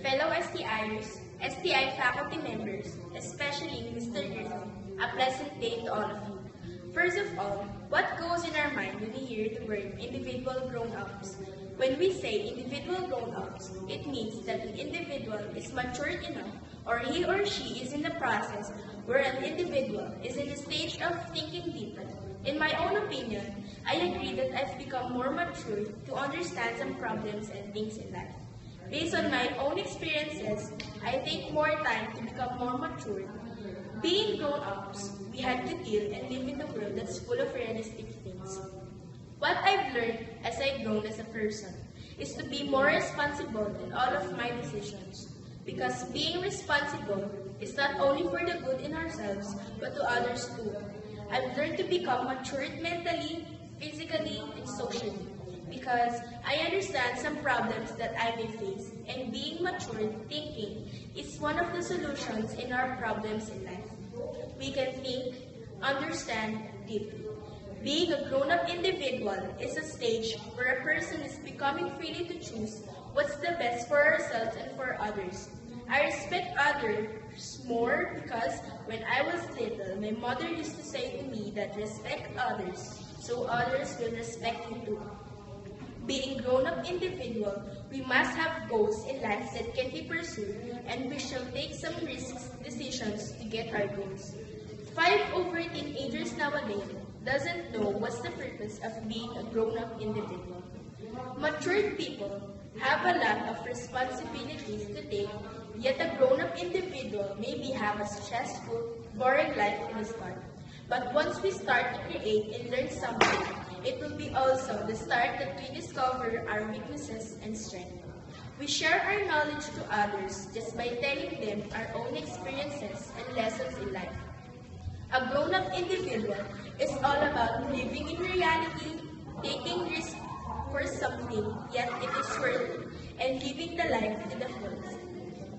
fellow STIers, STI faculty members, especially Mr. Griffin, a pleasant day to all of you. First of all, what goes in our mind when we hear the word individual grown-ups? When we say individual grown-ups, it means that an individual is matured enough or he or she is in the process where an individual is in the stage of thinking deeper. In my own opinion, I agree that I've become more mature to understand some problems and things in life. Based on my own experiences, I take more time to become more mature. Being grown-ups, we had to deal and live in a world that's full of realistic things. What I've learned as I've grown as a person is to be more responsible in all of my decisions. Because being responsible is not only for the good in ourselves, but to others too. I've learned to become matured mentally, physically, and socially. Because I understand some problems that I may face, and being matured thinking is one of the solutions in our problems in life. We can think, understand deeply. Being a grown-up individual is a stage where a person is becoming freely to choose what's the best for ourselves and for others. I respect others more because when I was little, my mother used to say to me that respect others, so others will respect you too. Being grown-up individual, we must have goals in life that can be pursued, and we shall take some risks decisions to get our goals. 5 over teenagers nowadays doesn't know what's the purpose of being a grown-up individual. Matured people have a lot of responsibilities to take, yet a grown-up individual maybe have a stressful, boring life in the start. But once we start to create and learn something, it will be also the start that we discover our weaknesses and strengths. We share our knowledge to others just by telling them our own experiences and lessons in life. A grown-up individual is all about living in reality, taking risks for something, yet it is worth it, and living the life to the fullest.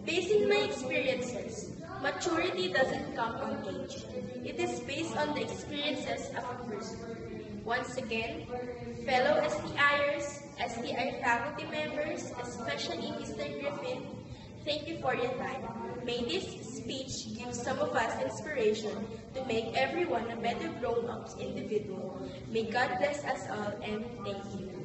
Based on my experiences, maturity doesn't come on age. It is based on the experiences of a person. Once again, fellow STIers, STI faculty members, especially Mr. Griffin, thank you for your time. May this speech give some of us inspiration to make everyone a better grown-ups individual. May God bless us all, and thank you.